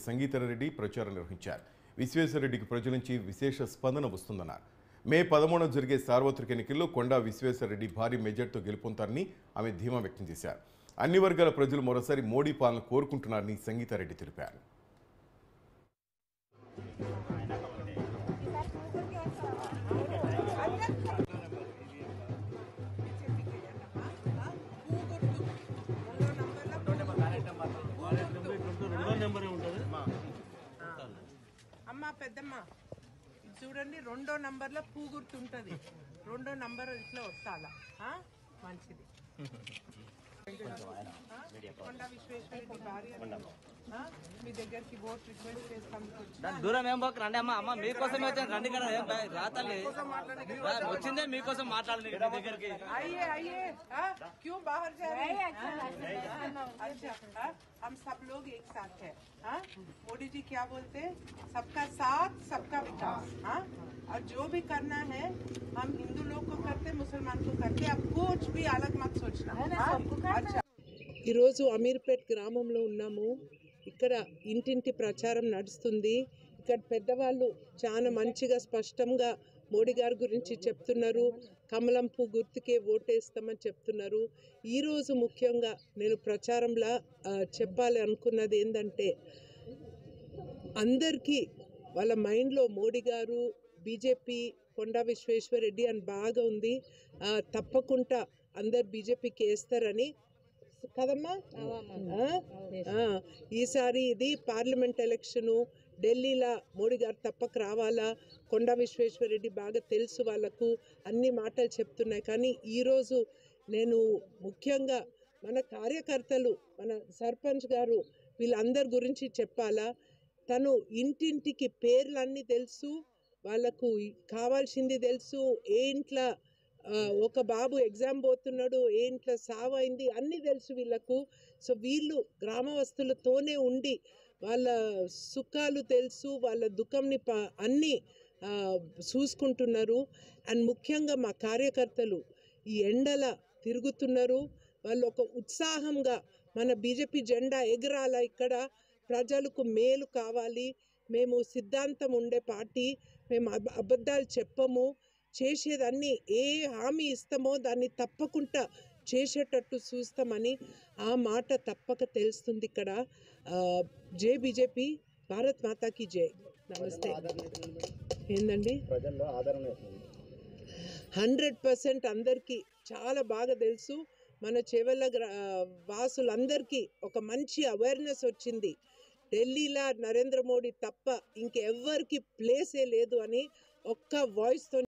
సంగీతారెడ్డి ప్రచారం నిర్వహించారు. విశ్వేశ్వరరెడ్డికి ప్రజల నుంచి విశేష స్పందన వస్తుందన్నారు. మే 13న జరిగే సార్వత్రిక ఎన్నికల్లో కొండా విశ్వేశ్వరరెడ్డి భారీ మెజార్టీతో గెలుపొందుతారని ఆమె ధీమా వ్యక్తం చేశారు. అన్ని వర్గాల ప్రజలు మరోసారి మోడీ పాలన కోరుకుంటున్నారని సంగీతారెడ్డి తెలిపారు. అమ్మ పెద్దమ్మ చూడండి, 2వ నంబర్లో పూ గుర్తుంటది. 2వ నంబర్ ఇట్లా వస్తాలా మంచిది. కొండా విశ్వేశ్వరరెడ్డి భార్య మీ దగ్గరికి ఓట్ రిక్వెస్ట్ చేస్తాను. దూరం ఏం పోక రండి అమ్మ. అమ్మ మీకోసమే వచ్చాను, రండి. రాతల్లి వచ్చిందే మీకోసం మాట్లాడండి దగ్గరికి. आइए आइए, क्यों बाहर जा रहे हैं? अच्छा, हम सब लोग एक साथ हैं. मोदी जी क्या बोलते हैं? सबका साथ सबका विकास. और जो भी करना है हम हिंदू लोग को करते, मुसलमान को करते. अब कुछ भी अलग मत सोचना. अच्छा, ఈరోజు అమీర్పేట్ గ్రామంలో ఉన్నాము. ఇక్కడ ఇంటింటి ప్రచారం నడుస్తుంది. ఇక్కడ పెద్దవాళ్ళు చాలా మంచిగా స్పష్టంగా మోడీ గారి గురించి చెప్తున్నారు. కమలం పువ్వు గుర్తుకే ఓటేస్తామని చెప్తున్నారు. ఈరోజు ముఖ్యంగా నేను ప్రచారంలో చెప్పాలి అనుకున్నది ఏంటంటే, అందరికీ వాళ్ళ మైండ్లో మోడీ గారు, బీజేపీ, కొండా విశ్వేశ్వరరెడ్డి అని బాగా ఉంది. తప్పకుండా అందరు బీజేపీకి వేస్తారని కదమ్మా. ఈసారి ఇది పార్లమెంట్ ఎలక్షను. ఢిల్లీలో మోడీ గారు తప్పక రావాలా. కొండా విశ్వేశ్వరరెడ్డి బాగా తెలుసు, వాళ్ళకు అన్ని మాటలు చెప్తున్నాయి. కానీ ఈరోజు నేను ముఖ్యంగా మన కార్యకర్తలు, మన సర్పంచ్ గారు, వీళ్ళందరి గురించి చెప్పాలా. తను ఇంటింటికి పేర్లన్నీ తెలుసు, వాళ్ళకు కావాల్సింది తెలుసు. ఏ ఇంట్లో ఒక బాబు ఎగ్జామ్ పోతున్నాడు, ఏ ఇంట్లో సావు అయింది, అన్నీ తెలుసు వీళ్ళకు. సో వీళ్ళు గ్రామవస్తులతోనే ఉండి వాళ్ళ సుఖాలు తెలుసు, వాళ్ళ దుఃఖంని అన్నీ చూసుకుంటున్నారు. అండ్ ముఖ్యంగా మా కార్యకర్తలు ఈ ఎండల తిరుగుతున్నారు. వాళ్ళు ఒక ఉత్సాహంగా మన బీజేపీ జెండా ఎగరాల, ఇక్కడ ప్రజలకు మేలు కావాలి. మేము సిద్ధాంతం ఉండే పార్టీ, మేము అబద్ధాలు చెప్పము. చేసేదాన్ని ఏ హామీ ఇస్తామో దాన్ని తప్పకుండా చేసేటట్టు చూస్తామని ఆ మాట తప్పక తెలుస్తుంది ఇక్కడ. జై బీజేపీ, భారత్ మాతాకి జై. నమస్తే. ఏందండి 100% అందరికీ చాలా బాగా తెలుసు. మన చెవెళ్ళ వాసులందరికీ ఒక మంచి అవేర్నెస్ వచ్చింది. ఢిల్లీలో నరేంద్ర మోడీ తప్ప ఇంకెవ్వరికి ప్లేసే లేదు అని ఒక్క వాయిస్తో